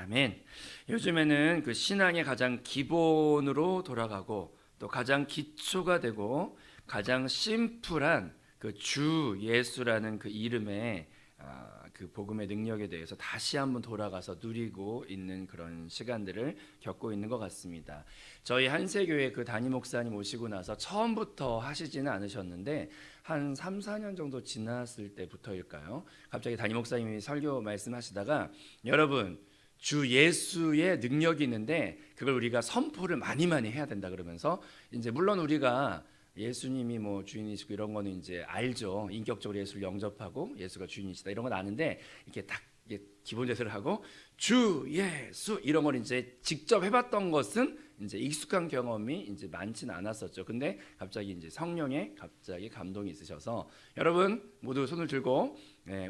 아멘. 요즘에는 그 신앙의 가장 기본으로 돌아가고 또 가장 기초가 되고 가장 심플한 그 주 예수라는 그 이름의 그 복음의 능력에 대해서 다시 한번 돌아가서 누리고 있는 그런 시간들을 겪고 있는 것 같습니다. 저희 한세교회 그 담임 목사님 오시고 나서 처음부터 하시지는 않으셨는데 한 3, 4년 정도 지났을 때부터일까요? 갑자기 담임 목사님이 설교 말씀하시다가 여러분 주 예수의 능력이 있는데 그걸 우리가 선포를 많이 해야 된다 그러면서 이제 물론 우리가 예수님이 뭐 주인이시고 이런 거는 이제 알죠. 인격적으로 예수를 영접하고 예수가 주인이시다 이런 건 아는데 이렇게 딱 기본 제스를 하고 주 예수 이런 걸 이제 직접 해봤던 것은 이제 익숙한 경험이 이제 많지는 않았었죠. 근데 갑자기 이제 성령의 갑자기 감동이 있으셔서 여러분 모두 손을 들고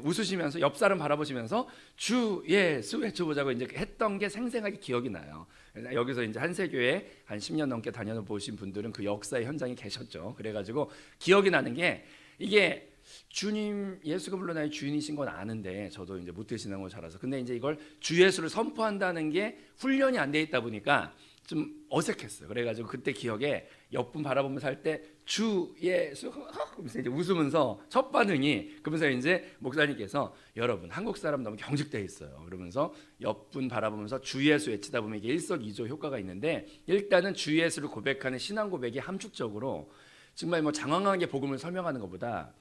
웃으시면서 옆 사람 바라보시면서 주 예수 외쳐보자고 이제 했던 게 생생하게 기억이 나요. 여기서 이제 한세교회 한 10년 넘게 다녀보신 분들은 그 역사의 현장에 계셨죠. 그래가지고 기억이 나는 게 이게 주님 예수가 물론 나의 주인이신 건 아는데 저도 이제 모태신앙으로 자라서 근데 이제 이걸 주 예수를 선포한다는 게 훈련이 안 돼 있다 보니까 좀 어색했어요. 그래가지고 그때 기억에 옆분 바라보면서 할 때 주 예수 그러면서 이제 웃으면서 첫 반응이 그러면서 이제 목사님께서 여러분 한국 사람 너무 경직돼 있어요. 그러면서 옆분 바라보면서 주 예수 외치다 보면 이게 일석이조 효과가 있는데 일단은 주 예수를 고백하는 신앙 고백이 함축적으로 정말 뭐 장황하게 복음을 설명하는 것보다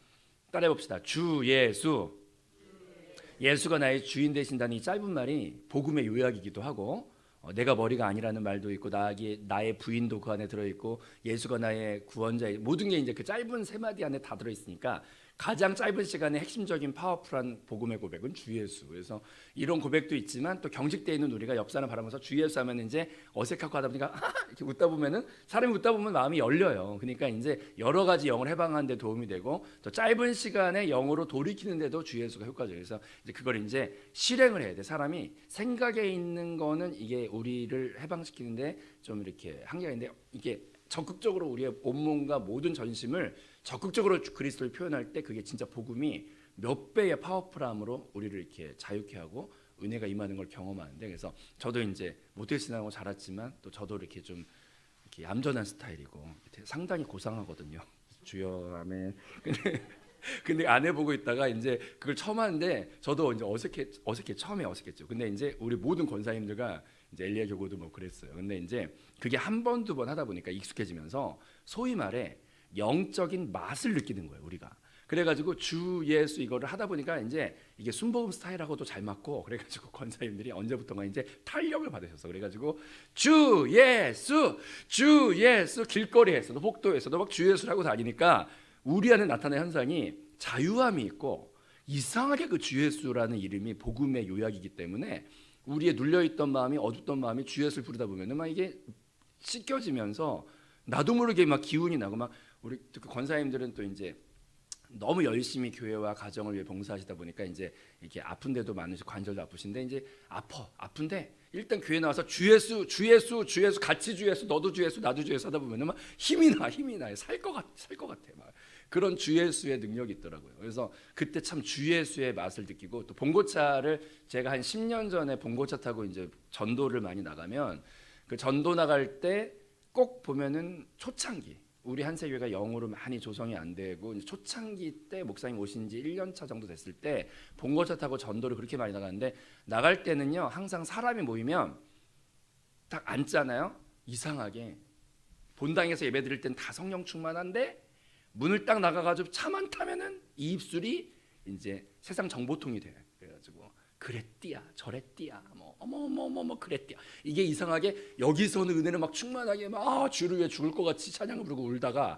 따라해 봅시다. 주 예수. 예수가 나의 주인 되신다는 이 짧은 말이 복음의 요약이기도 하고 내가 머리가 아니라는 말도 있고 나의 부인도 그 안에 들어있고 예수가 나의 구원자 모든 게 이제 그 짧은 세 마디 안에 다 들어있으니까 가장 짧은 시간에 핵심적인 파워풀한 복음의 고백은 주 예수. 그래서 이런 고백도 있지만 또 경직되어 있는 우리가 옆 사람 바라보면서 주 예수 하면 이제 어색하고 하다 보니까 이렇게 웃다 보면은 사람이 웃다 보면 마음이 열려요. 그러니까 이제 여러 가지 영을 해방하는 데 도움이 되고 또 짧은 시간에 영으로 돌이키는 데도 주 예수가 효과적이에요. 그래서 이제 그걸 이제 실행을 해야 돼. 사람이 생각에 있는 거는 이게 우리를 해방시키는데 좀 이렇게 한계가 있는데 이게 적극적으로 우리의 온몸과 모든 전심을 적극적으로 그리스도를 표현할 때 그게 진짜 복음이 몇 배의 파워풀함으로 우리를 이렇게 자유케 하고 은혜가 임하는 걸 경험하는데 그래서 저도 이제 모태신앙으로 자랐지만 또 저도 이렇게 좀 이렇게 얌전한 스타일이고 상당히 고상하거든요. 주여 아멘. 근데 안 해보고 있다가 이제 그걸 처음 하는데 저도 이제 어색해 처음에 어색했죠. 근데 이제 우리 모든 권사님들과 이제 엘리야 교구도 뭐 그랬어요. 근데 이제 그게 한 번 두 번 하다 보니까 익숙해지면서 소위 말해 영적인 맛을 느끼는 거예요 우리가. 그래가지고 주 예수 이거를 하다 보니까 이제 이게 순복음 스타일하고도 잘 맞고 그래가지고 권사님들이 언제부턴가 이제 탄력을 받으셨어. 그래가지고 주 예수 길거리에서도 복도에서도 막 주 예수라고 다니니까 우리 안에 나타나는 현상이 자유함이 있고 이상하게 그 주 예수라는 이름이 복음의 요약이기 때문에 우리의 눌려있던 마음이 어둡던 마음이 주 예수를 부르다 보면은 막 이게 씻겨지면서 나도 모르게 막 기운이 나고 막 우리 그 권사님들은 또 이제 너무 열심히 교회와 가정을 위해 봉사하시다 보니까 이제 이렇게 아픈 데도 많으시고 관절도 아프신데 이제 아픈데 일단 교회 나와서 주 예수 같이 주 예수 너도 주 예수 나도 주 예수 하다 보면은 막 힘이 나 살 것 같아 막 그런 주 예수의 능력이 있더라고요. 그래서 그때 참 주 예수의 맛을 느끼고 또 봉고차를 제가 한 10년 전에 봉고차 타고 이제 전도를 많이 나가면 그 전도 나갈 때 꼭 보면은 초창기 우리 한세교회가 영으로 많이 조성이 안 되고 초창기 때 목사님 오신 지 1년 차 정도 됐을 때 봉고차 타고 전도를 그렇게 많이 나가는데 나갈 때는요 항상 사람이 모이면 딱 앉잖아요. 이상하게 본당에서 예배 드릴 땐 다 성령 충만한데 문을 딱 나가가지고 차만 타면은 이 입술이 이제 세상 정보통이 돼. 그래가지고 그랬띠야 저랬띠야 뭐 어머 그랬띠야 이게 이상하게 여기서는 은혜를 막 충만하게 막 주를 위해 죽을 것 같이 찬양을 부르고 울다가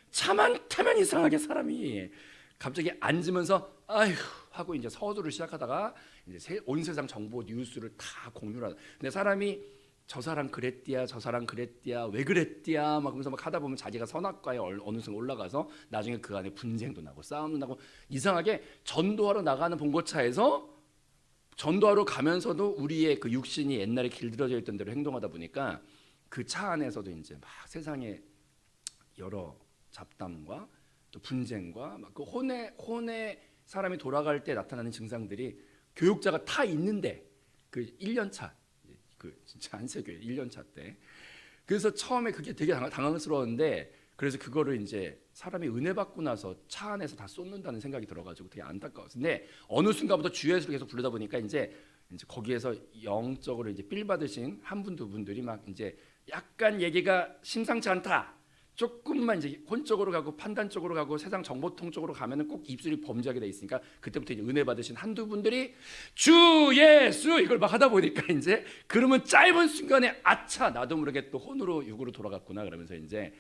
차만 타면 이상하게 사람이 갑자기 앉으면서 아휴 하고 이제 서두를 시작하다가 이제 온 세상 정보 뉴스를 다 공유를 하다. 근데 사람이 저 사람 그랬디야 저 사람 그랬디야 왜 그랬디야 막 그러면서 막 하다 보면 자기가 선악과에 어느 순간 올라가서 나중에 그 안에 분쟁도 나고 싸움도 나고 이상하게 전도하러 나가는 봉고차에서 전도하러 가면서도 우리의 그 육신이 옛날에 길들여져 있던 대로 행동하다 보니까 그 차 안에서도 이제 막 세상에 여러 잡담과 또 분쟁과 막 그 혼의 사람이 돌아갈 때 나타나는 증상들이 교육자가 타 있는데 그 1년 차, 그 진짜 안세교회 1년 차 때. 그래서 처음에 그게 되게 당황스러웠는데, 그래서 그거를 이제 사람이 은혜 받고 나서 차 안에서 다 쏟는다는 생각이 들어가지고 되게 안타까웠어요. 근데 어느 순간부터 주 예수를 계속 부르다 보니까 이제 거기에서 영적으로 이제 필 받으신 한 분 두 분들이 막 이제 약간 얘기가 심상치 않다, 조금만 이제 혼적으로 가고 판단 쪽으로 가고 세상 정보통 쪽으로 가면은 꼭 입술이 범죄하게 돼 있으니까, 그때부터 이제 은혜 받으신 한두 분들이 주 예수 이걸 막 하다 보니까 이제 그러면 짧은 순간에 아차, 나도 모르게 또 혼으로 육으로 돌아갔구나 그러면서 이제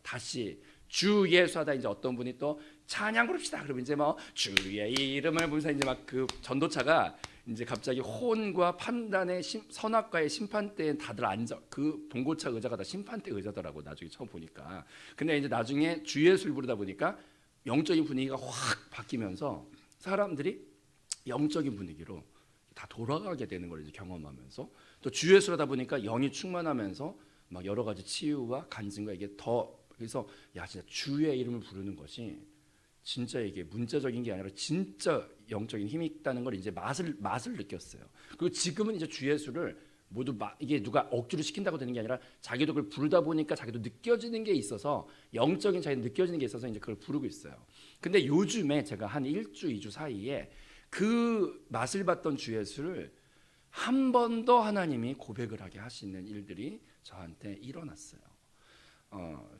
다시 주 예수 하다 이제 어떤 분이 또 찬양 부릅시다 그러면 이제 뭐 주의 이름을 부르면서 이제 막 그 전도차가 이제 갑자기 혼과 판단의 선악과의 심판대에 다들 앉아, 그 봉고차 의자가 다 심판대 의자더라고 나중에 처음 보니까. 근데 이제 나중에 주 예수를 부르다 보니까 영적인 분위기가 확 바뀌면서 사람들이 영적인 분위기로 다 돌아가게 되는 걸 이제 경험하면서, 또 주 예수를 하다 보니까 영이 충만하면서 막 여러 가지 치유와 간증과 이게 더, 그래서 야 진짜 주의 이름을 부르는 것이 진짜 이게 문자적인 게 아니라 진짜 영적인 힘이 있다는 걸 이제 맛을 느꼈어요. 그리고 지금은 이제 주 예수를 모두 이게 누가 억지로 시킨다고 되는 게 아니라 자기도 그걸 부르다 보니까 자기도 느껴지는 게 있어서, 영적인 자기 느껴지는 게 있어서 이제 그걸 부르고 있어요. 근데 요즘에 제가 한 1주 2주 사이에 그 맛을 봤던 주 예수를 한 번 더 하나님이 고백을 하게 하시는 일들이 저한테 일어났어요.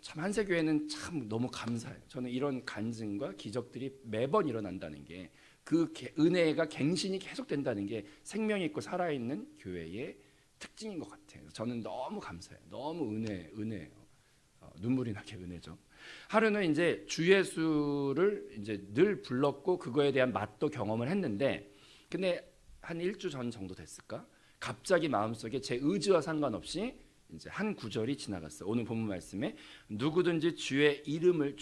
참 한세교회는 참 너무 감사해요. 저는 이런 간증과 기적들이 매번 일어난다는 게, 그 은혜가 갱신이 계속된다는 게 생명이 있고 살아있는 교회의 특징인 것 같아요. 저는 너무 감사해요. 너무 은혜예요. 눈물이 나게 은혜죠. 하루는 이제 주 예수를 이제 늘 불렀고 그거에 대한 맛도 경험을 했는데, 근데 한 1주 전 정도 됐을까? 갑자기 마음속에 제 의지와 상관없이 이제 한 구절이 지나갔어요. 오늘 본문 말씀에 누구든지 주의 이름을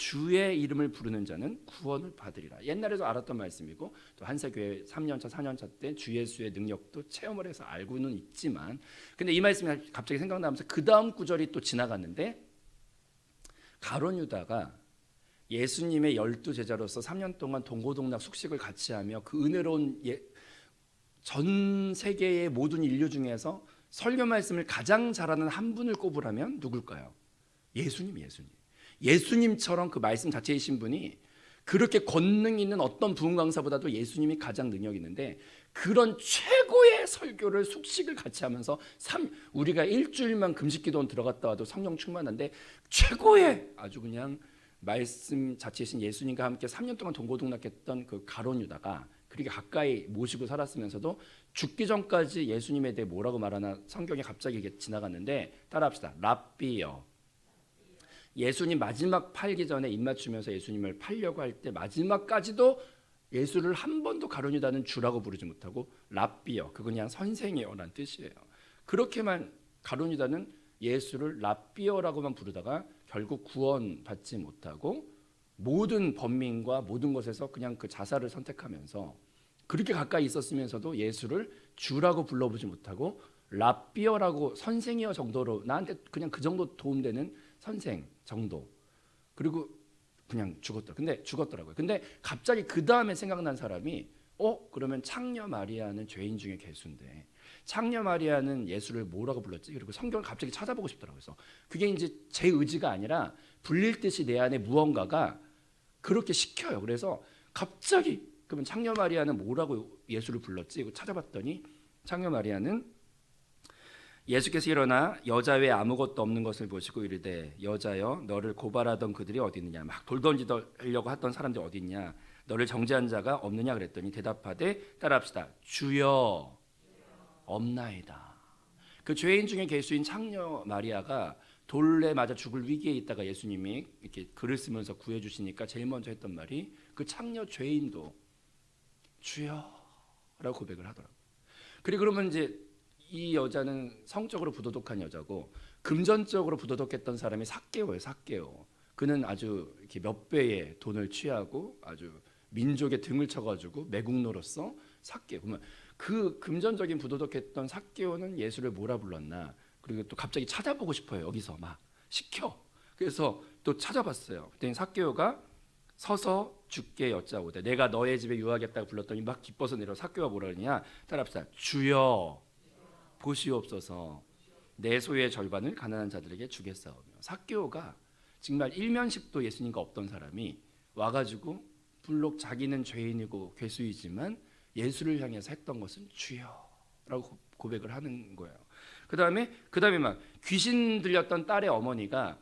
부르는 자는 구원을 받으리라. 옛날에도 알았던 말씀이고, 또 한세교회 3년차 4년차 때 주 예수의 능력도 체험을 해서 알고는 있지만, 근데 이 말씀이 갑자기 생각나면서 그 다음 구절이 또 지나갔는데, 가룟 유다가 예수님의 12제자로서 3년 동안 동고동락 숙식을 같이 하며 그 은혜로운 전 세계의 모든 인류 중에서 설교 말씀을 가장 잘하는 한 분을 꼽으라면 누굴까요? 예수님처럼 그 말씀 자체이신 분이, 그렇게 권능 있는 어떤 부흥 강사보다도 예수님이 가장 능력 있는데, 그런 최고의 설교를 숙식을 같이 하면서 우리가 일주일만 금식기도원 들어갔다 와도 성령 충만한데, 최고의 아주 그냥 말씀 자체이신 예수님과 함께 3년 동안 동고동락했던 그 가룟 유다가 그렇게 가까이 모시고 살았으면서도 죽기 전까지 예수님에 대해 뭐라고 말하나 성경에 갑자기 이게 지나갔는데, 따라합시다. 랍비여. 예수님 마지막 팔기 전에 입맞추면서 예수님을 팔려고 할 때 마지막까지도 예수를 한 번도 가룟 유다는 주라고 부르지 못하고 랍비여, 그건 그냥 선생이여라는 뜻이에요. 그렇게만 가룟 유다는 예수를 랍비여라고만 부르다가 결국 구원받지 못하고 모든 번민과 모든 것에서 그냥 그 자살을 선택하면서, 그렇게 가까이 있었으면서도 예수를 주라고 불러보지 못하고 랍비어라고 선생이여 정도로, 나한테 그냥 그 정도 도움되는 선생 정도, 그리고 그냥 죽었더라고요. 근데 갑자기 그 다음에 생각난 사람이, 그러면 창녀 마리아는 죄인 중에 괴수인데 창녀 마리아는 예수를 뭐라고 불렀지? 그리고 성경을 갑자기 찾아보고 싶더라고요. 그래서 그게 이제 제 의지가 아니라 불릴 듯이 내 안에 무언가가 그렇게 시켜요. 그래서 갑자기, 그러면 창녀 마리아는 뭐라고 예수를 불렀지? 이거 찾아봤더니 창녀 마리아는 예수께서 일어나 여자 외에 아무것도 없는 것을 보시고 이르되 여자여 너를 고발하던 그들이 어디 있느냐, 막 돌 던지려고 했던 사람들이 어디 있냐, 너를 정죄한 자가 없느냐 그랬더니 대답하되, 따라합시다. 주여 없나이다. 그 죄인 중에 괴수인 창녀 마리아가 돌에 맞아 죽을 위기에 있다가 예수님이 이렇게 글을 쓰면서 구해주시니까 제일 먼저 했던 말이, 그 창녀 죄인도 주여라고 고백을 하더라고요. 그리고 그러면 이제 이 여자는 성적으로 부도덕한 여자고, 금전적으로 부도덕했던 사람이 삭개오예요. 삭개오. 그는 아주 이렇게 몇 배의 돈을 취하고 아주 민족의 등을 쳐가지고 매국노로서 삭개오. 그러면 그 금전적인 부도덕했던 삭개오는 예수를 뭐라 불렀나? 그리고 또 갑자기 찾아보고 싶어요. 여기서 막 시켜. 그래서 또 찾아봤어요. 그랬더니 삭개오가 서서 주께 여짜오되 내가 너의 집에 유하겠다고 불렀더니 막 기뻐서 내려. 삭개오가 뭐라 그러냐? 따라합시다. 주여 보시옵소서. 내 소유의 절반을 가난한 자들에게 주겠사오며. 삭개오가 정말 일면식도 예수님과 없던 사람이 와가지고 불록 자기는 죄인이고 괴수이지만 예수를 향해서 했던 것은 주여라고 고백을 하는 거예요. 그 다음에 막 귀신 들렸던 딸의 어머니가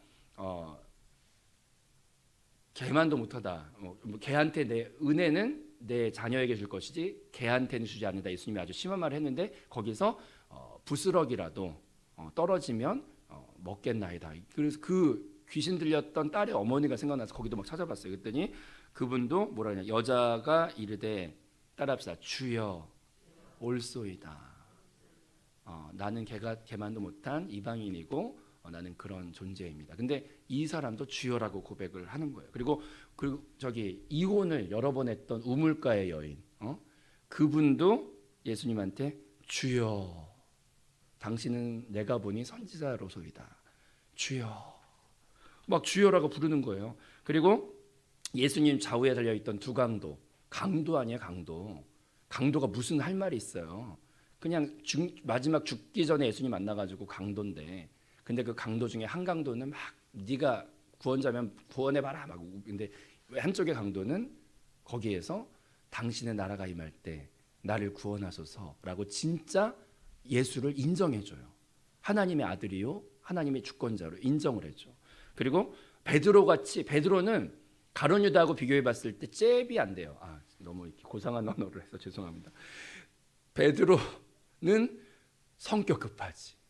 개만도 못하다. 개한테 내 은혜는 내 자녀에게 줄 것이지 개한테는 주지 않는다. 예수님이 아주 심한 말을 했는데 거기서 부스럭이라도 떨어지면 먹겠나이다. 그래서 그 귀신 들렸던 딸의 어머니가 생각나서 거기도 막 찾아봤어요. 그랬더니 그분도 뭐라냐, 여자가 이르되 따라합시다. 주여 올소이다. 나는 개만도 못한 이방인이고 나는 그런 존재입니다. 근데 이 사람도 주여라고 고백을 하는 거예요. 그리고 저기 이혼을 여러 번 했던 우물가의 여인, 그분도 예수님한테 주여, 당신은 내가 보니 선지자로소이다. 주여, 막 주여라고 부르는 거예요. 그리고 예수님 좌우에 달려있던 두 강도 아니야, 강도가 무슨 할 말이 있어요. 그냥 마지막 죽기 전에 예수님 만나가지고 강도인데, 근데 그 강도 중에 한 강도는 막 네가 구원자면 구원해봐라 막. 근데 한쪽의 강도는 거기에서 당신의 나라가 임할 때 나를 구원하소서라고 진짜 예수를 인정해줘요. 하나님의 아들이요 하나님의 주권자로 인정을 해줘. 그리고 베드로는 가룟 유다하고 비교해봤을 때 잽이 안 돼요. 너무 이렇게 고상한 언어를 해서 죄송합니다. 베드로는 성격 급하지.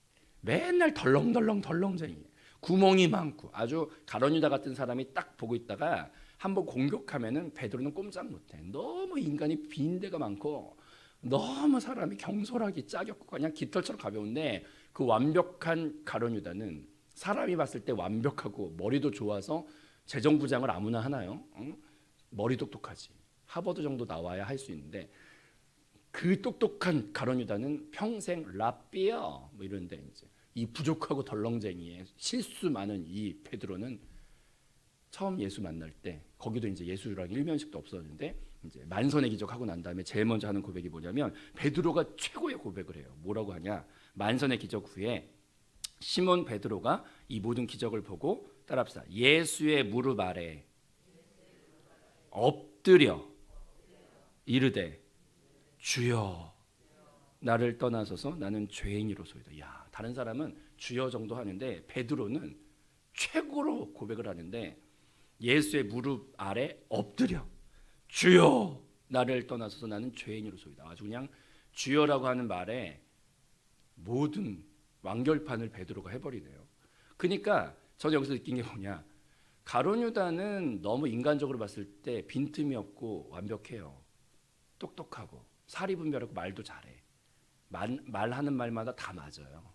맨날 덜렁덜렁쟁이, 구멍이 많고 아주 가룟 유다 같은 사람이 딱 보고 있다가 한번 공격하면은 베드로는 꼼짝 못해. 너무 인간이 빈대가 많고 너무 사람이 경솔하기 짜겼고 그냥 깃털처럼 가벼운데, 그 완벽한 가룟 유다는 사람이 봤을 때 완벽하고 머리도 좋아서 재정부장을 아무나 하나요? 머리 똑똑하지. 하버드 정도 나와야 할 수 있는데 그 똑똑한 가룟 유다는 평생 라삐어 뭐 이런데, 이제 이 부족하고 덜렁쟁이에 실수 많은 이 베드로는 처음 예수 만날 때, 거기도 이제 예수랑 일면식도 없었는데 이제 만선의 기적하고 난 다음에 제일 먼저 하는 고백이 뭐냐면, 베드로가 최고의 고백을 해요. 뭐라고 하냐? 만선의 기적 후에 시몬 베드로가 이 모든 기적을 보고 따라합시다. 예수의 무릎 아래 엎드려 이르되 주여 나를 떠나소서 나는 죄인이로소이다. 야, 다른 사람은 주여 정도 하는데 베드로는 최고로 고백을 하는데, 예수의 무릎 아래 엎드려 주여 나를 떠나소서 나는 죄인이로소이다. 아주 그냥 주여라고 하는 말에 모든 완결판을 베드로가 해버리네요. 그러니까 저는 여기서 느낀 게 뭐냐, 가룟 유다는 너무 인간적으로 봤을 때 빈틈이 없고 완벽해요. 똑똑하고 사리 분별하고 말도 잘해. 말하는 말마다 다 맞아요.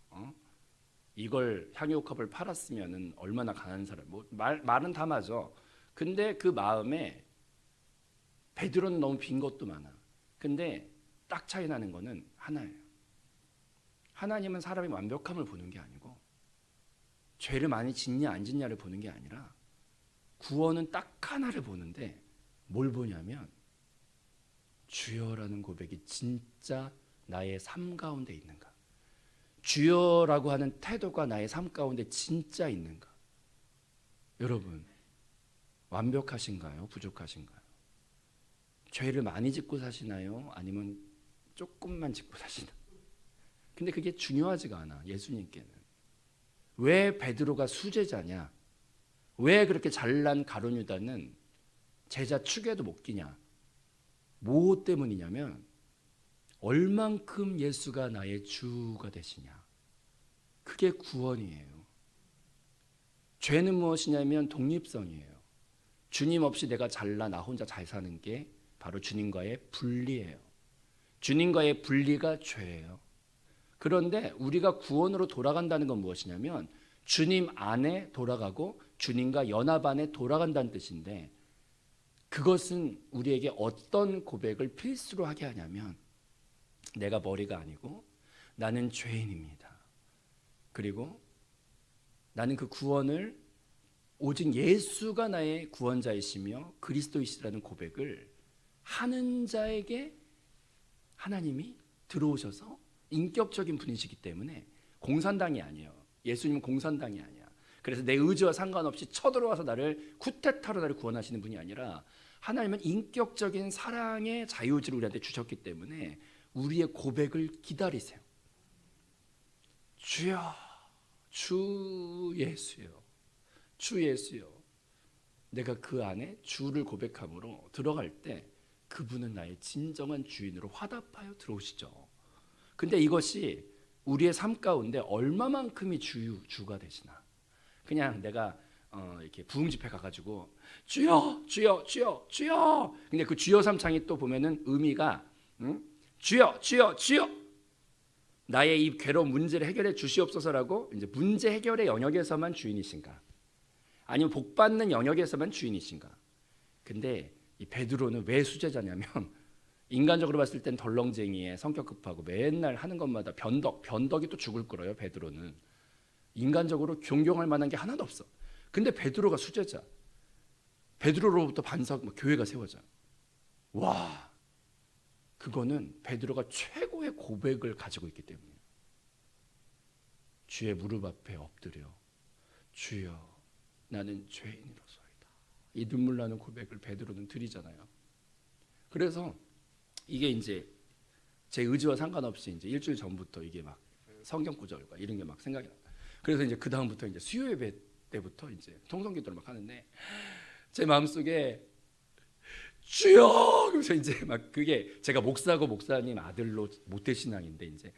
이걸 향유옥합을 팔았으면은 얼마나 가난한 사람. 말은 다 맞아. 근데 그 마음에 베드로는 너무 빈 것도 많아. 근데 딱 차이 나는 거는 하나예요. 하나님은 사람의 완벽함을 보는 게 아니고 죄를 많이 짓냐 안 짓냐를 보는 게 아니라 구원은 딱 하나를 보는데, 뭘 보냐면 주여라는 고백이 진짜 나의 삶 가운데 있는가, 주여라고 하는 태도가 나의 삶 가운데 진짜 있는가. 여러분, 완벽하신가요? 부족하신가요? 죄를 많이 짓고 사시나요? 아니면 조금만 짓고 사시나요? 근데 그게 중요하지가 않아. 예수님께는. 왜 베드로가 수제자냐? 왜 그렇게 잘난 가룟 유다는 제자 축에도 못 끼냐? 뭐 때문이냐면 얼만큼 예수가 나의 주가 되시냐. 그게 구원이에요. 죄는 무엇이냐면 독립성이에요. 주님 없이 내가 잘나 나 혼자 잘 사는 게 바로 주님과의 분리예요. 주님과의 분리가 죄예요. 그런데 우리가 구원으로 돌아간다는 건 무엇이냐면 주님 안에 돌아가고 주님과 연합 안에 돌아간다는 뜻인데, 그것은 우리에게 어떤 고백을 필수로 하게 하냐면, 내가 머리가 아니고 나는 죄인입니다. 그리고 나는 그 구원을 오직 예수가 나의 구원자이시며 그리스도이시라는 고백을 하는 자에게 하나님이 들어오셔서 인격적인 분이시기 때문에 공산당이 아니에요. 예수님은 공산당이 아니야. 그래서 내 의지와 상관없이 쳐들어와서 나를 쿠데타로 나를 구원하시는 분이 아니라 하나님은 인격적인 사랑의 자유의지를 우리한테 주셨기 때문에 우리의 고백을 기다리세요. 주여, 주 예수여, 주 예수여. 내가 그 안에 주를 고백함으로 들어갈 때 그분은 나의 진정한 주인으로 화답하여 들어오시죠. 근데 이것이 우리의 삶 가운데 얼마만큼이 주가 되시나? 그냥 내가 이렇게 부흥집회 가가지고 주여 주여 주여 주여. 근데 그 주여 삼창이 또 보면은 의미가 주여 주여 주여 나의 이 괴로운 문제를 해결해 주시옵소서라고 이제 문제 해결의 영역에서만 주인이신가? 아니면 복 받는 영역에서만 주인이신가? 근데 이 베드로는 왜 수제자냐면 인간적으로 봤을 땐 덜렁쟁이에 성격 급하고 맨날 하는 것마다 변덕이 또 죽을 거예요. 베드로는 인간적으로 존경할 만한 게 하나도 없어. 근데 베드로가 수제자. 베드로로부터 교회가 세워져. 와, 그거는 베드로가 최고의 고백을 가지고 있기 때문에 주의 무릎 앞에 엎드려 주여 나는 죄인으로소이다. 이 눈물 나는 고백을 베드로는 드리잖아요. 그래서 이게 이제 제 의지와 상관없이 이제 일주일 전부터 이게 막 성경 구절과 이런 게 막 생각이 나요. 그래서 이제 그 다음부터 이제 수요 예배 때부터 이제 통성기도를 막 하는데 제 마음속에 주여! 그래서 이제 막 그게 제가 목사고 목사님 아들로 모태신앙인데 이제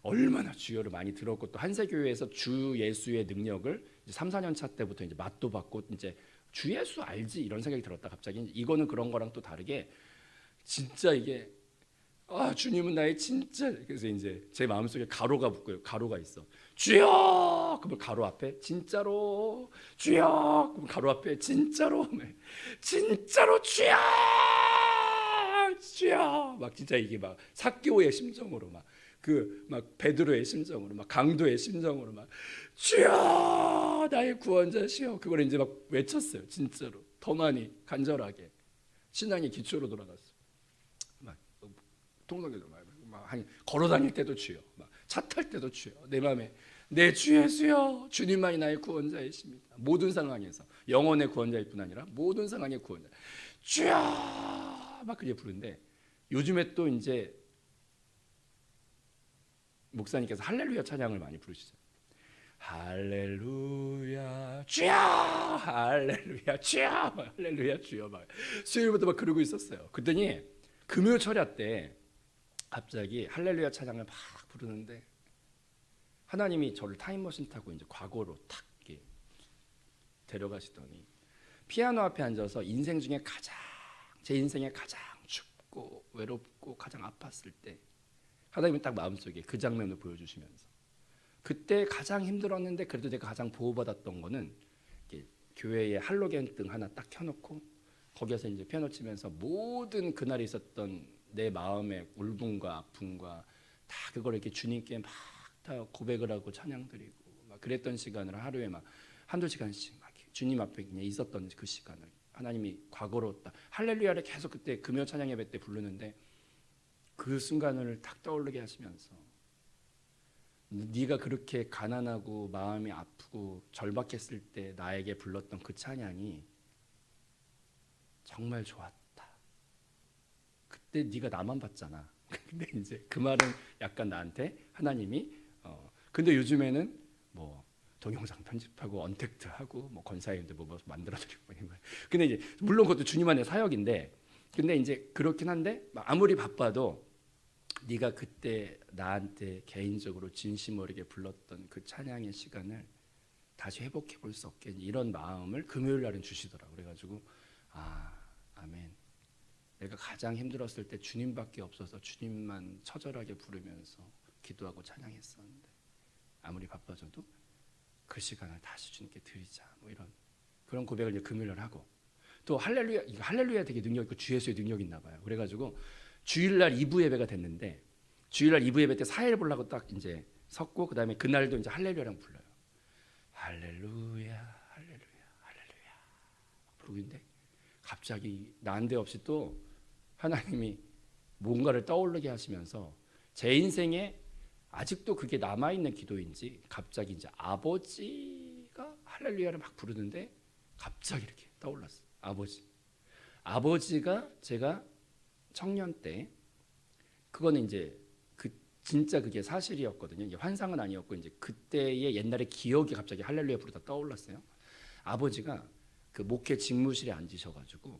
얼마나 주여를 많이 들었고 또 한세교회에서 주 예수의 능력을 이제 3, 4년 차 때부터 이제 맛도 받고 이제 주 예수 알지 이런 생각이 들었다. 갑자기 이거는 그런 거랑 또 다르게 진짜 이게 주님은 나의 진짜. 그래서 이제 제 마음속에 가로가 붙고요. 가로가 있어. 주여! 그러면 가로 앞에 진짜로 주여! 그러면 가로 앞에 진짜로 진짜로 주여! 주여! 막 진짜 이게 막 삭개오의 심정으로 막 베드로의 심정으로 막 강도의 심정으로 막 주여! 나의 구원자시여. 그걸 이제 막 외쳤어요. 진짜로 더 많이 간절하게 신앙의 기초로 돌아갔어요. 통성기도 막 걸어 다닐 때도 주여, 차 탈 때도 주여. 내 마음에 내 주 예수여, 주님만이 나의 구원자이십니다. 모든 상황에서 영혼의 구원자일 뿐 아니라 모든 상황의 구원자. 주여 막 그렇게 부르는데 요즘에 또 이제 목사님께서 할렐루야 찬양을 많이 부르시죠. 할렐루야 주여, 할렐루야 주여, 할렐루야 주여 막 수요일부터 막 그러고 있었어요. 그랬더니 금요 철야 때 갑자기 할렐루야 찬양을 막 부르는데 하나님이 저를 타임머신 타고 이제 과거로 탁 데려가시더니 피아노 앞에 앉아서 제 인생에 가장 춥고 외롭고 가장 아팠을 때 하나님이 딱 마음속에 그 장면을 보여주시면서 그때 가장 힘들었는데 그래도 내가 가장 보호받았던 거는 교회에 할로겐灯 하나 딱 켜놓고 거기에서 이제 피아노 치면서 모든 그날에 있었던 내 마음의 울분과 아픔과 다 그걸 이렇게 주님께 막 다 고백을 하고 찬양드리고 막 그랬던 시간을 하루에 막 한두 시간씩 막 주님 앞에 그냥 있었던 그 시간을 하나님이 과거로 딱 할렐루야를 계속 그때 금요 찬양 예배 때 부르는데 그 순간을 딱 떠오르게 하시면서 네가 그렇게 가난하고 마음이 아프고 절박했을 때 나에게 불렀던 그 찬양이 정말 좋았다. 그때 네가 나만 봤잖아. 근데 이제 그 말은 약간 나한테 하나님이 근데 요즘에는 뭐 동영상 편집하고 언택트하고 뭐 권사님들 뭐 만들어드리고 근데 이제 물론 그것도 주님만의 사역인데 근데 이제 그렇긴 한데 아무리 바빠도 네가 그때 나한테 개인적으로 진심 어리게 불렀던 그 찬양의 시간을 다시 회복해 볼 수 없겠니? 이런 마음을 금요일 날은 주시더라고. 그래가지고 아멘. 내가 가장 힘들었을 때 주님밖에 없어서 주님만 처절하게 부르면서 기도하고 찬양했었는데 아무리 바빠져도 그 시간을 다시 주님께 드리자. 뭐 이런 그런 고백을 이제 금요일 날 하고 또 할렐루야 되게 능력 있고 주 예수의 능력이 있나 봐요. 그래가지고 주일날 2부 예배가 됐는데 주일날 2부 예배 때 사회를 보려고 딱 이제 섰고 그 다음에 그날도 이제 할렐루야랑 불러요. 할렐루야 할렐루야 할렐루야 부르고 있는데 갑자기 난데없이 또 하나님이 뭔가를 떠오르게 하시면서 제 인생에 아직도 그게 남아있는 기도인지 갑자기 이제 아버지가 할렐루야를 막 부르는데 갑자기 이렇게 떠올랐어요. 아버지가 제가 청년 때, 그거는 이제 진짜 그게 사실이었거든요. 이제 환상은 아니었고 이제 그때의 옛날의 기억이 갑자기 할렐루야 부르다 떠올랐어요. 아버지가 그 목회 직무실에 앉으셔가지고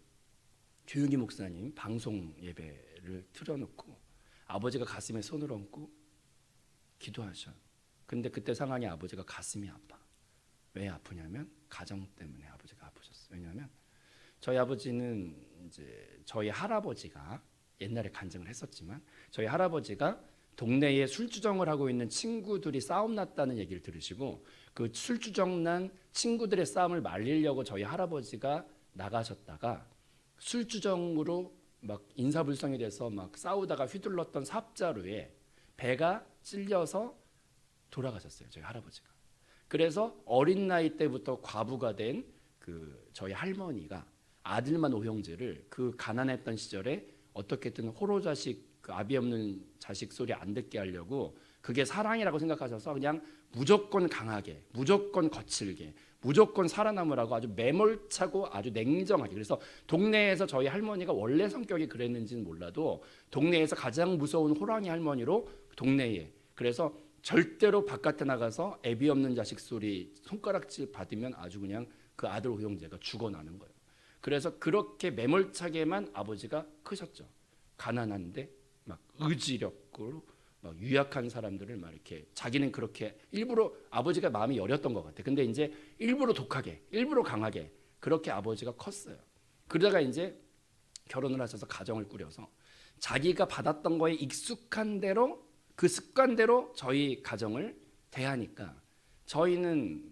조용히 목사님 방송 예배를 틀어놓고 아버지가 가슴에 손을 얹고 기도하셔요. 근데 그때 상황이 아버지가 가슴이 아파. 왜 아프냐면 가정 때문에 아버지가 아프셨어요. 왜냐하면 저희 아버지는 이제 저희 할아버지가 옛날에 간증을 했었지만 저희 할아버지가 동네에 술주정을 하고 있는 친구들이 싸움 났다는 얘기를 들으시고 그 술주정 난 친구들의 싸움을 말리려고 저희 할아버지가 나가셨다가 술주정으로 막 인사불성이 돼서 막 싸우다가 휘둘렀던 삽자루에 배가 찔려서 돌아가셨어요. 저희 할아버지가. 그래서 어린 나이 때부터 과부가 된 그 저희 할머니가 아들만 오형제를 그 가난했던 시절에 어떻게든 호로 자식 그 아비 없는 자식 소리 안 듣게 하려고 그게 사랑이라고 생각하셔서 그냥 무조건 강하게, 무조건 거칠게, 무조건 살아남으라고 아주 매몰차고 아주 냉정하게. 그래서 동네에서 저희 할머니가 원래 성격이 그랬는지는 몰라도 동네에서 가장 무서운 호랑이 할머니로 동네에. 그래서 절대로 바깥에 나가서 애비 없는 자식 소리 손가락질 받으면 아주 그냥 그 아들 호형제가 죽어나는 거예요. 그래서 그렇게 매몰차게만 아버지가 크셨죠. 가난한데 막 의지력으로 막 유약한 사람들을 막 이렇게 자기는 그렇게 일부러 아버지가 마음이 여렸던 것 같아. 근데 이제 일부러 독하게, 일부러 강하게 그렇게 아버지가 컸어요. 그러다가 이제 결혼을 하셔서 가정을 꾸려서 자기가 받았던 거에 익숙한 대로 그 습관대로 저희 가정을 대하니까 저희는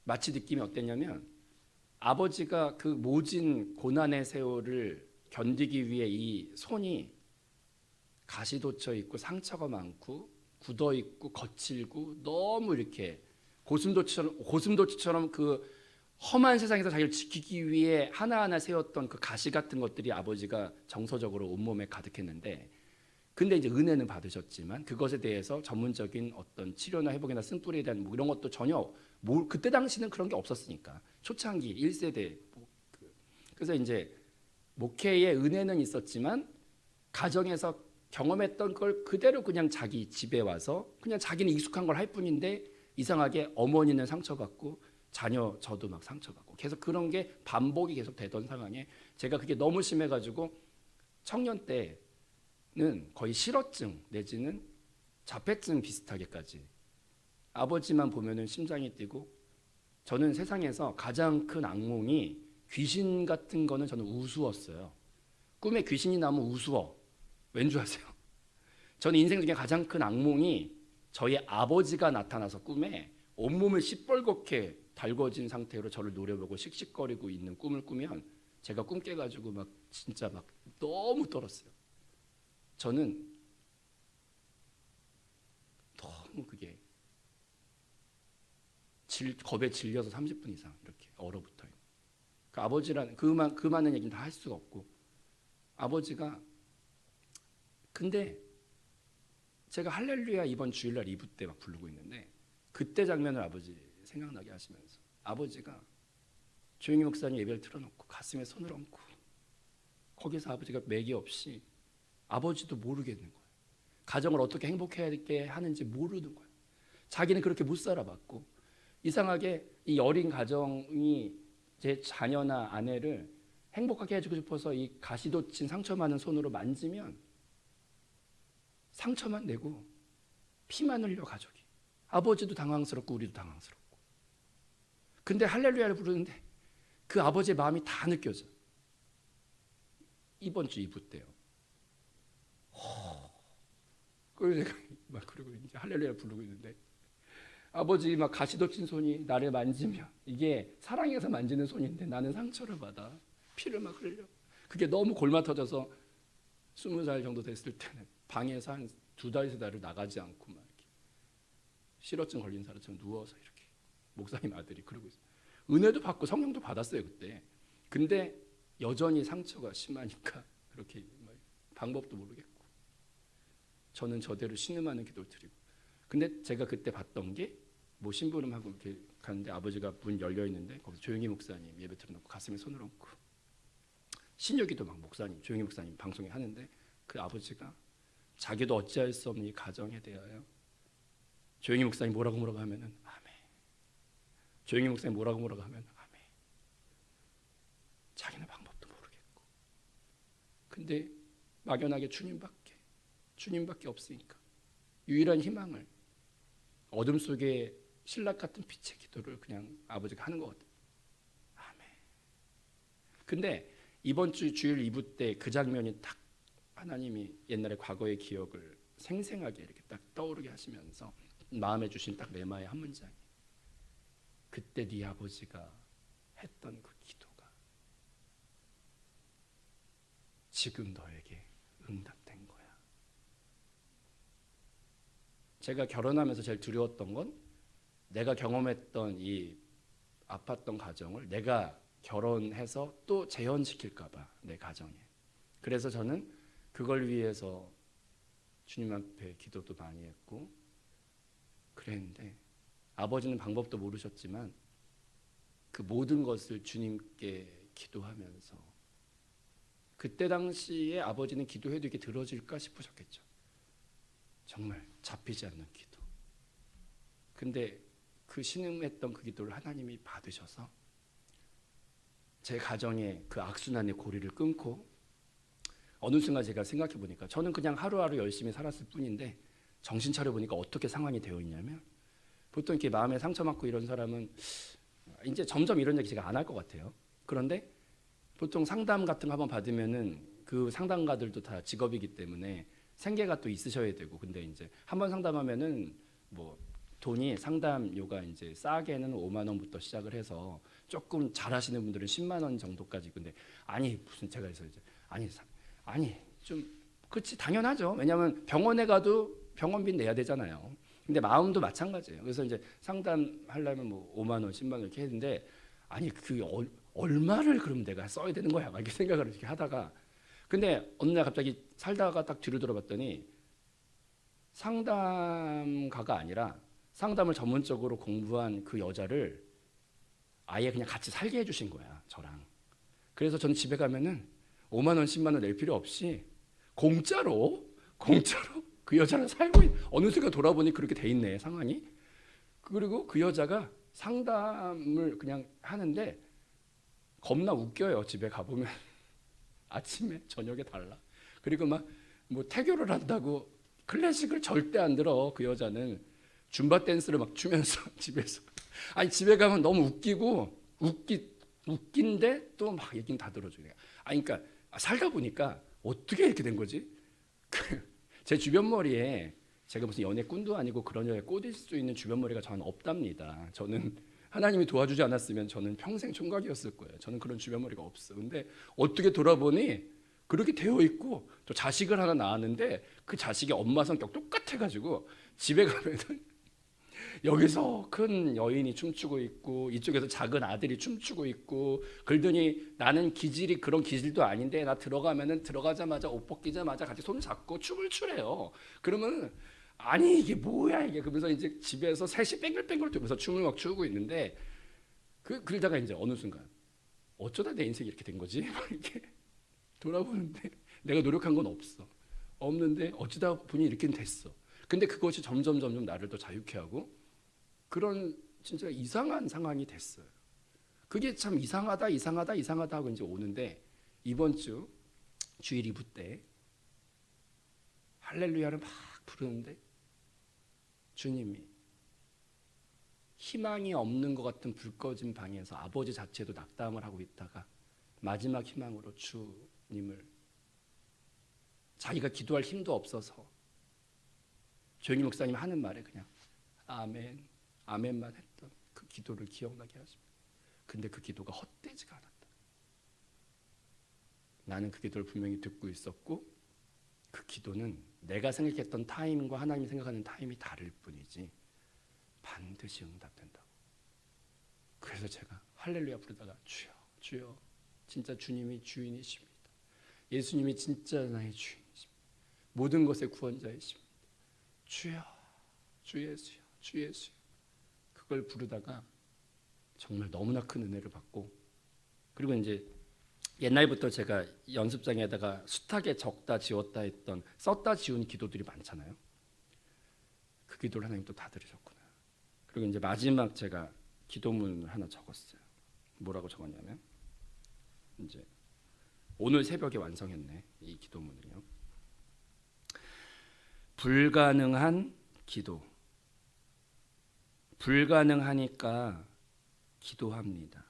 마치 느낌이 어땠냐면 아버지가 그 모진 고난의 세월을 견디기 위해 이 손이 가시 돋쳐 있고 상처가 많고 굳어 있고 거칠고 너무 이렇게 고슴도치처럼 그 험한 세상에서 자기를 지키기 위해 하나하나 세웠던 그 가시 같은 것들이 아버지가 정서적으로 온몸에 가득했는데 근데 이제 은혜는 받으셨지만 그것에 대해서 전문적인 어떤 치료나 회복이나 쓴뿌리에 대한 뭐 이런 것도 전혀 그때 당시는 그런 게 없었으니까 초창기 1세대 그래서 이제 목회의 은혜는 있었지만 가정에서 경험했던 걸 그대로 그냥 자기 집에 와서 그냥 자기는 익숙한 걸 할 뿐인데 이상하게 어머니는 상처받고 자녀 저도 막 상처받고 계속 그런 게 반복이 계속 되던 상황에 제가 그게 너무 심해가지고 청년 때는 거의 실어증 내지는 자폐증 비슷하게까지 아버지만 보면은 심장이 뛰고 저는 세상에서 가장 큰 악몽이 귀신 같은 거는 저는 우스웠어요. 꿈에 귀신이 나오면 우스워. 왠 줄 아세요? 저는 인생 중에 가장 큰 악몽이 저희 아버지가 나타나서 꿈에 온몸을 시뻘겋게 달궈진 상태로 저를 노려보고 씩씩거리고 있는 꿈을 꾸면 제가 꿈 깨가지고 막 진짜 막 너무 떨었어요. 저는 너무 그게 겁에 질려서 30분 이상 이렇게 얼어붙어요. 그 아버지라는 그 많은 얘기는 다 할 수가 없고 아버지가 근데 제가 할렐루야 이번 주일날 2부 때 막 부르고 있는데 그때 장면을 아버지 생각나게 하시면서 아버지가 조용히 목사님 예배를 틀어놓고 가슴에 손을 얹고 거기서 아버지가 맥이 없이 아버지도 모르겠는 거예요. 가정을 어떻게 행복하게 하는지 모르는 거예요. 자기는 그렇게 못 살아봤고 이상하게 이 어린 가정이 제 자녀나 아내를 행복하게 해주고 싶어서 이 가시돋친 상처 많은 손으로 만지면 상처만 내고 피만 흘려 가족이. 아버지도 당황스럽고 우리도 당황스럽고. 근데 할렐루야를 부르는데 그 아버지의 마음이 다 느껴져. 이번 주 2부 때요. 그래서 제가 막 그러고 이제 할렐루야를 부르고 있는데 아버지 막 가시돋친 손이 나를 만지면 이게 사랑해서 만지는 손인데 나는 상처를 받아 피를 막 흘려. 그게 너무 골마 터져서 20살 정도 됐을 때는 방에서 한 2달 3달을 나가지 않고 막 이렇게 실어증 걸린 사람처럼 누워서 이렇게 목사님 아들이 그러고 있어요. 은혜도 받고 성령도 받았어요 그때. 근데 여전히 상처가 심하니까 그렇게 방법도 모르겠고 저는 저대로 신음하는 기도를 드리고. 근데 제가 그때 봤던 게 뭐 심부름하고 이렇게 가는데 아버지가 문 열려 있는데 거기서 조용히 목사님 예배 들어놓고 가슴에 손을 얹고 신여기도 막 목사님 조용히 목사님 방송에 하는데 그 아버지가 자기도 어찌할 수 없는 이 가정에 대하여 조용히 목사님 뭐라고 하면은 아멘. 조용히 목사님 뭐라고 하면 아멘. 자기는 방법도 모르겠고. 근데 막연하게 주님밖에 없으니까 유일한 희망을 어둠 속에 신락 같은 빛의 기도를 그냥 아버지가 하는 것 같아요. 아멘. 근데 이번 주 주일 2부 때 그 장면이 딱 하나님이 옛날의 과거의 기억을 생생하게 이렇게 딱 떠오르게 하시면서 마음에 주신 딱 레마의 한 문장이 그때 네 아버지가 했던 그 기도가 지금 너에게 응답된 거야. 제가 결혼하면서 제일 두려웠던 건 내가 경험했던 이 아팠던 가정을 내가 결혼해서 또 재현시킬까 봐 내 가정에. 그래서 저는 그걸 위해서 주님 앞에 기도도 많이 했고 그랬는데 아버지는 방법도 모르셨지만 그 모든 것을 주님께 기도하면서 그때 당시에 아버지는 기도해도 이게 들어질까 싶으셨겠죠. 정말 잡히지 않는 기도. 근데 그 신음했던 그 기도를 하나님이 받으셔서 제 가정의 그 악순환의 고리를 끊고 어느 순간 제가 생각해 보니까 저는 그냥 하루하루 열심히 살았을 뿐인데 정신 차려 보니까 어떻게 상황이 되어 있냐면 보통 이렇게 마음에 상처받고 이런 사람은 이제 점점 이런 얘기 제가 안 할 것 같아요. 그런데 보통 상담 같은 거 한번 받으면은 그 상담가들도 다 직업이기 때문에 생계가 또 있으셔야 되고 근데 이제 한번 상담하면은 뭐 돈이 상담료가 이제 싸게는 5만 원부터 시작을 해서 조금 잘하시는 분들은 10만 원 정도까지. 근데 아니 무슨 제가 그래서 이제 아니 좀 그렇지 당연하죠. 왜냐하면 병원에 가도 병원비 내야 되잖아요. 근데 마음도 마찬가지예요. 그래서 이제 상담하려면 뭐 5만 원, 10만 원 이렇게 했는데 아니 그 얼마를 그럼 내가 써야 되는 거야? 막 이렇게 생각을 이렇게 하다가 근데 어느 날 갑자기 살다가 딱 뒤를 돌아봤더니 상담가가 아니라 상담을 전문적으로 공부한 그 여자를 아예 그냥 같이 살게 해주신 거야 저랑. 그래서 저는 집에 가면은 5만 원, 10만 원 낼 필요 없이 공짜로 그 여자랑 살고 어느 순간 돌아보니 그렇게 돼 있네 상황이. 그리고 그 여자가 상담을 그냥 하는데 겁나 웃겨요. 집에 가보면 아침에 저녁에 달라. 그리고 막 뭐 태교를 한다고 클래식을 절대 안 들어. 그 여자는 줌바 댄스를 막 추면서 집에서 아니 집에 가면 너무 웃긴데 또 막 얘기는 다 들어줘요. 아니 그러니까 살다 보니까 어떻게 이렇게 된 거지? 제 주변 머리에 제가 무슨 연애꾼도 아니고 그런 여자에 꽂을 수 있는 주변 머리가 저는 없답니다. 저는 하나님이 도와주지 않았으면 저는 평생 총각이었을 거예요. 저는 그런 주변 머리가 없어. 근데 어떻게 돌아보니 그렇게 되어 있고 또 자식을 하나 낳았는데 그 자식이 엄마 성격 똑같아가지고 집에 가면은 여기서 큰 여인이 춤추고 있고 이쪽에서 작은 아들이 춤추고 있고 그러더니 나는 기질이 그런 기질도 아닌데 나 들어가자마자 옷 벗기자마자 같이 손 잡고 춤을 추래요. 그러면 아니 이게 뭐야 이게 그러면서 이제 집에서 셋이 뺑글뺑글 돌면서 춤을 막 추고 있는데 그러다가 이제 어느 순간 어쩌다 내 인생이 이렇게 된 거지? 막 이렇게 돌아보는데 내가 노력한 건 없는데 어쩌다 보니 이렇게 됐어. 근데 그것이 점점 나를 더 자유케 하고 그런 진짜 이상한 상황이 됐어요. 그게 참 이상하다 하고 이제 오는데 이번 주 주일 2부 때 할렐루야를 막 부르는데 주님이 희망이 없는 것 같은 불 꺼진 방에서 아버지 자체도 낙담을 하고 있다가 마지막 희망으로 주님을 자기가 기도할 힘도 없어서 조용히 목사님 하는 말에 그냥 아멘, 아멘만 했던 그 기도를 기억나게 하십니다. 근데 그 기도가 헛되지가 않았다. 나는 그 기도를 분명히 듣고 있었고 그 기도는 내가 생각했던 타임과 하나님이 생각하는 타임이 다를 뿐이지 반드시 응답된다고. 그래서 제가 할렐루야 부르다가 주여 진짜 주님이 주인이십니다. 예수님이 진짜 나의 주인이십니다. 모든 것의 구원자이십니다. 주여, 주 예수여, 주 예수여. 그걸 부르다가 정말 너무나 큰 은혜를 받고, 그리고 이제 옛날부터 제가 연습장에다가 숱하게 적다 지웠다 했던 썼다 지운 기도들이 많잖아요. 그 기도를 하나님 또 다 들으셨구나. 그리고 이제 마지막 제가 기도문을 하나 적었어요. 뭐라고 적었냐면, 이제 오늘 새벽에 완성했네, 이 기도문을요. 불가능한 기도. 불가능하니까 기도합니다.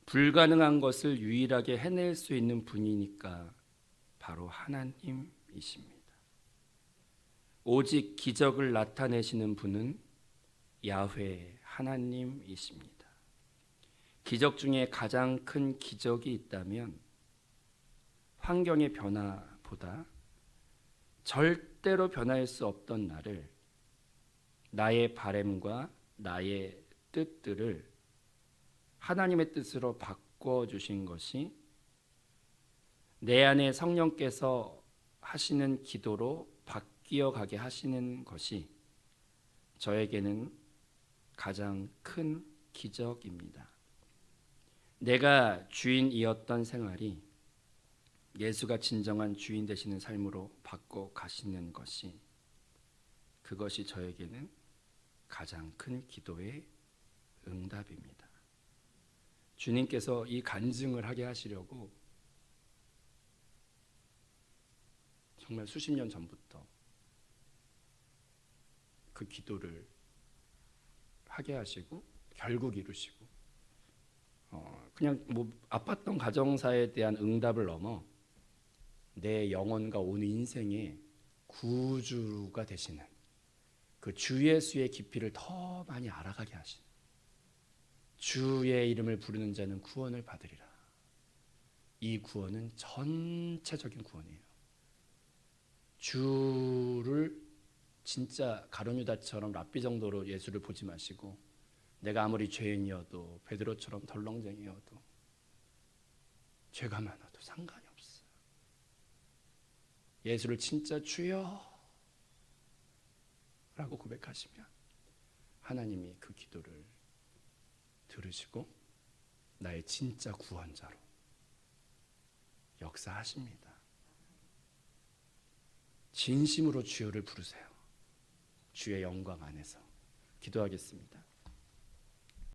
불가능한 것을 유일하게 해낼 수 있는 분이니까 바로 하나님이십니다. 오직 기적을 나타내시는 분은 야훼 하나님이십니다. 기적 중에 가장 큰 기적이 있다면 환경의 변화보다 절대로 변할 수 없던 나를, 나의 바램과 나의 뜻들을 하나님의 뜻으로 바꿔주신 것이, 내 안에 성령께서 하시는 기도로 바뀌어 가게 하시는 것이 저에게는 가장 큰 기적입니다. 내가 주인이었던 생활이 예수가 진정한 주인 되시는 삶으로 바꿔 가시는 것이, 그것이 저에게는 가장 큰 기도의 응답입니다. 주님께서 이 간증을 하게 하시려고 정말 수십 년 전부터 그 기도를 하게 하시고 결국 이루시고, 그냥 뭐 아팠던 가정사에 대한 응답을 넘어 내 영혼과 온 인생의 구주가 되시는 그 주 예수의 깊이를 더 많이 알아가게 하시는, 주의 이름을 부르는 자는 구원을 받으리라. 이 구원은 전체적인 구원이에요. 주를 진짜 가룟유다처럼 랍비 정도로 예수를 보지 마시고, 내가 아무리 죄인이어도 베드로처럼 덜렁쟁이여도 죄가 많아도 상관이 없어요. 예수를 진짜 주여 라고 고백하시면 하나님이 그 기도를 들으시고 나의 진짜 구원자로 역사하십니다. 진심으로 주여를 부르세요. 주의 영광 안에서. 기도하겠습니다.